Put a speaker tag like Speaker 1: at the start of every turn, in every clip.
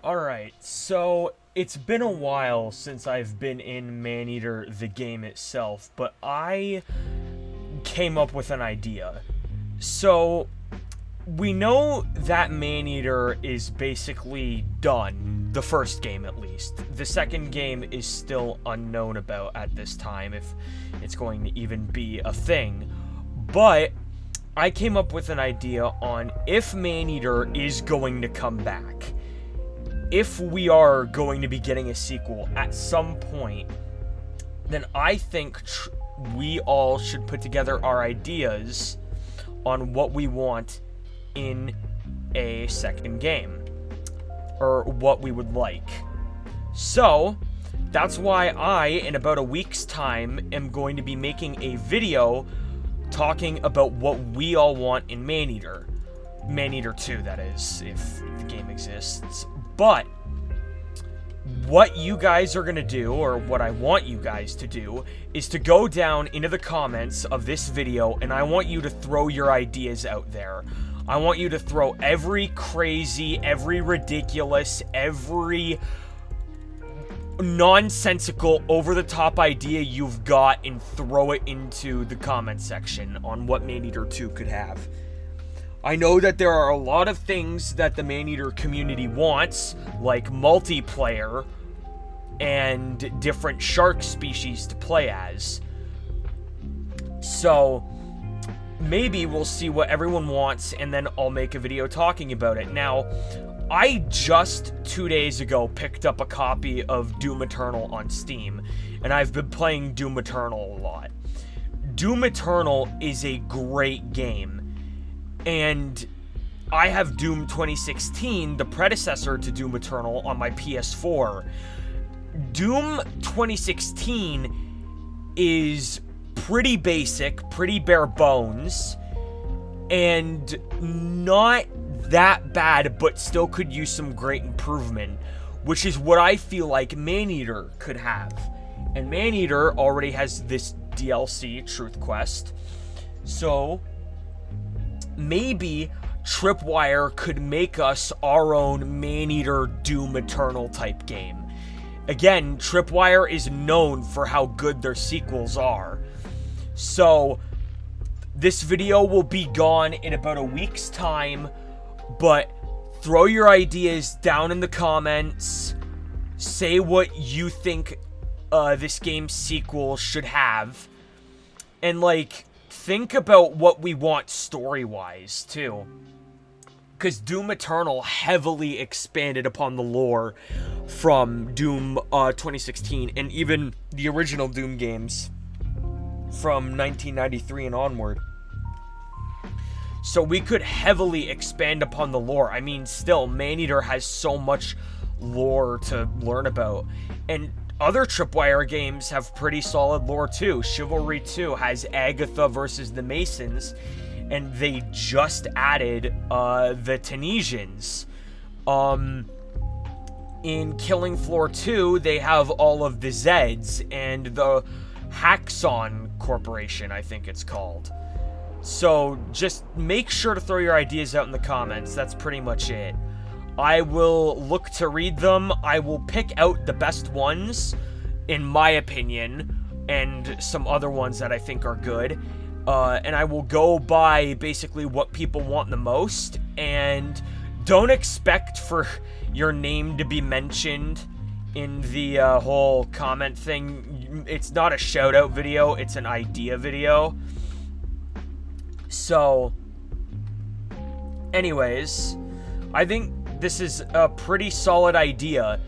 Speaker 1: Alright, so it's been a while since I've been in Maneater, the game itself, but I came up with an idea. So, we know that Maneater is basically done, the first game at least. The second game is still unknown about at this time, if it's going to even be a thing. But I came up with an idea on if Maneater is going to come back. If we are going to be getting a sequel at some point, then I think we all should put together our ideas on what we want in a second game, or what we would like. So, that's why I, in about a week's time, am going to be making a video talking about what we all want in Maneater. Maneater 2, that is, if the game exists. But what you guys are going to do, or what I want you guys to do, is to go down into the comments of this video, and I want you to throw your ideas out there. I want you to throw every crazy, every ridiculous, every nonsensical, over-the-top idea you've got and throw it into the comment section on what Maneater 2 could have. I know that there are a lot of things that the Maneater community wants, like multiplayer and different shark species to play as. So, maybe we'll see what everyone wants, and then I'll make a video talking about it. Now, I just 2 days ago picked up a copy of Doom Eternal on Steam, and I've been playing Doom Eternal a lot. Doom Eternal is a great game. And I have Doom 2016, the predecessor to Doom Eternal, on my PS4. Doom 2016 is pretty basic, pretty bare bones, and not that bad, but still could use some great improvement, which is what I feel like Maneater could have. And Maneater already has this DLC, Truth Quest, so maybe Tripwire could make us our own Maneater Doom Eternal type game. Again, Tripwire is known for how good their sequels are. So, this video will be gone in about a week's time, but throw your ideas down in the comments. Say what you think this game's sequel should have. And, think about what we want story-wise, too. Because Doom Eternal heavily expanded upon the lore from Doom 2016, and even the original Doom games from 1993 and onward. So we could heavily expand upon the lore. I mean, still, Maneater has so much lore to learn about. And other Tripwire games have pretty solid lore too. Chivalry 2 has Agatha versus the Masons, and they just added the Tunisians. In Killing Floor 2, they have all of the Zeds and the Haxon Corporation, I think it's called. So just make sure to throw your ideas out in the comments. That's pretty much it. I will look to read them. I will pick out the best ones, in my opinion, and some other ones that I think are good. And I will go by basically what people want the most. And don't expect for your name to be mentioned in the whole comment thing. It's not a shout-out video, it's an idea video. So, anyways, I think this is a pretty solid idea,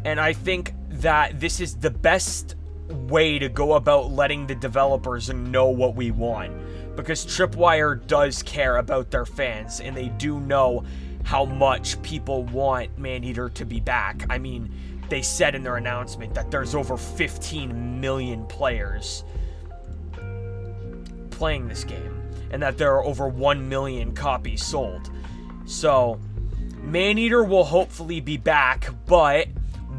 Speaker 1: and I think that this is the best way to go about letting the developers know what we want, because Tripwire does care about their fans, and they do know how much people want Maneater to be back. I mean, they said in their announcement that there's over 15 million players playing this game, and that there are over 1 million copies sold. So, Maneater will hopefully be back, but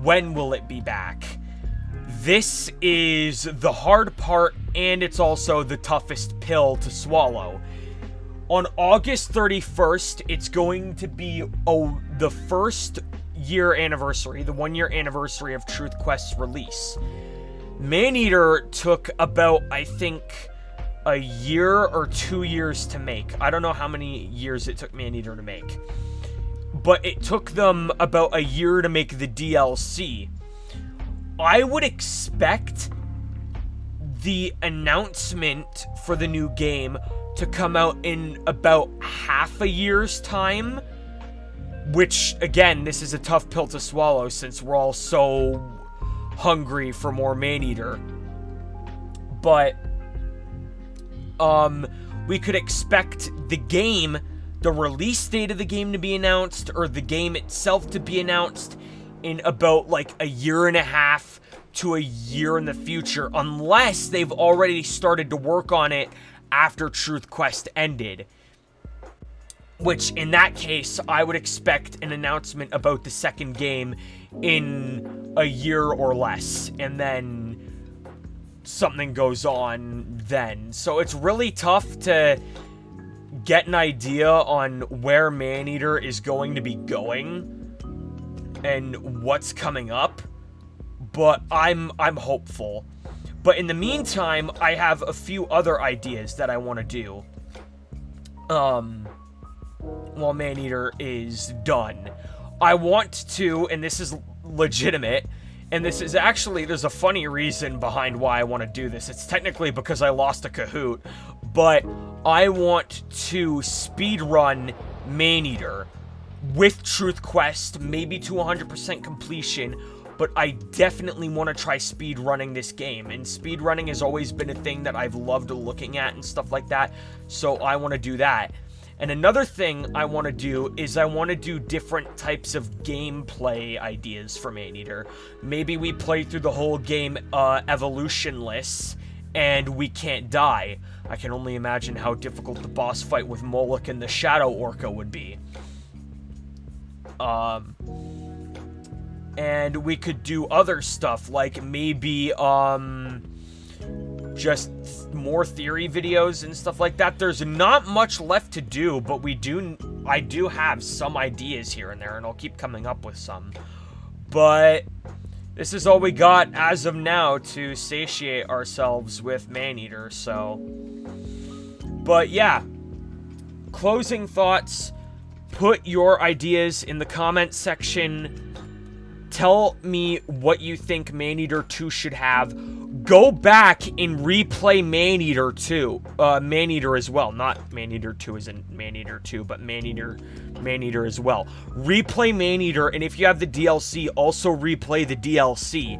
Speaker 1: when will it be back? This is the hard part, and it's also the toughest pill to swallow. On August 31st, it's going to be the first year anniversary, the 1 year anniversary of Truth Quest's release. Maneater took about, I think, a year or 2 years to make. I don't know how many years it took Maneater to make, but it took them about a year to make the DLC. I would expect the announcement for the new game to come out in about half a year's time, which, again, this is a tough pill to swallow since we're all so hungry for more Maneater. But we could expect the game, the release date of the game to be announced, or the game itself to be announced in about like a year and a half to a year in the future, unless they've already started to work on it after Truth Quest ended. Which, in that case, I would expect an announcement about the second game in a year or less, and then something goes on then. So it's really tough to get an idea on where Maneater is going to be going and what's coming up, but I'm hopeful. But in the meantime, I have a few other ideas that I want to do while Maneater is done. I want to, and this is legitimate, and this is actually, there's a funny reason behind why I want to do this. It's technically because I lost a Kahoot, but I want to speedrun Maneater with Truth Quest, maybe to 100% completion, but I definitely want to try speedrunning this game, and speedrunning has always been a thing that I've loved looking at and stuff like that, so I want to do that. And another thing I want to do is I want to do different types of gameplay ideas for Maneater. Maybe we play through the whole game evolutionless, and we can't die. I can only imagine how difficult the boss fight with Moloch and the Shadow Orca would be. And we could do other stuff, like maybe, just more theory videos and stuff like that. There's not much left to do, but I do have some ideas here and there, and I'll keep coming up with some. But this is all we got as of now to satiate ourselves with Maneater, so. But yeah, closing thoughts. Put your ideas in the comments section. Tell me what you think Maneater 2 should have. Go back and replay Maneater 2. Maneater as well. Not Maneater 2 as in Maneater 2, but Maneater as well. Replay Maneater, and if you have the DLC, also replay the DLC.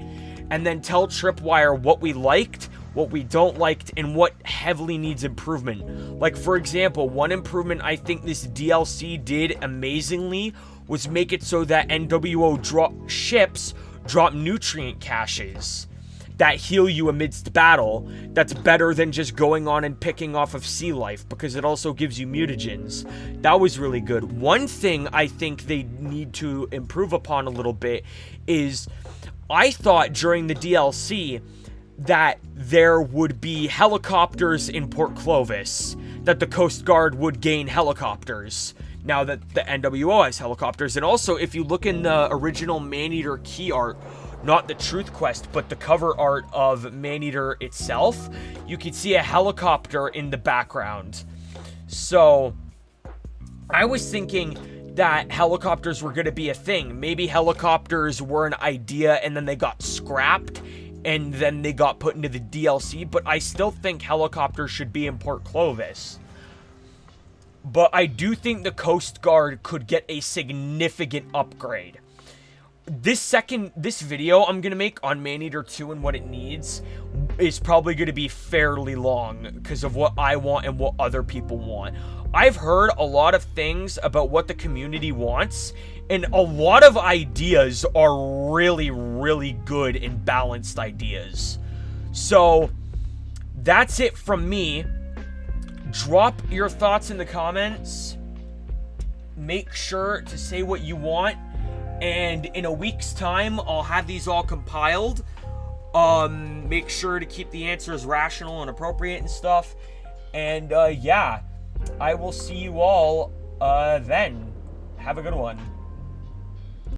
Speaker 1: And then tell Tripwire what we liked, what we don't liked, and what heavily needs improvement. Like, for example, one improvement I think this DLC did amazingly was make it so that NWO ships drop nutrient caches that heal you amidst battle. That's better than just going on and picking off of sea life, because it also gives you mutagens. That was really good. One thing I think they need to improve upon a little bit is, I thought during the DLC that there would be helicopters in Port Clovis, that the Coast Guard would gain helicopters now that the NWO has helicopters. And also, if you look in the original Maneater key art, not the Truth Quest, but the cover art of Maneater itself, you can see a helicopter in the background. So I was thinking that helicopters were going to be a thing. Maybe helicopters were an idea and then they got scrapped and then they got put into the DLC, but I still think helicopters should be in Port Clovis. But I do think the Coast Guard could get a significant upgrade. This video I'm going to make on Maneater 2 and what it needs is probably going to be fairly long because of what I want and what other people want. I've heard a lot of things about what the community wants, and a lot of ideas are really, really good and balanced ideas. So that's it from me. Drop your thoughts in the comments. Make sure to say what you want. And in a week's time, I'll have these all compiled. Make sure to keep the answers rational and appropriate and stuff. And yeah, I will see you all then. Have a good one.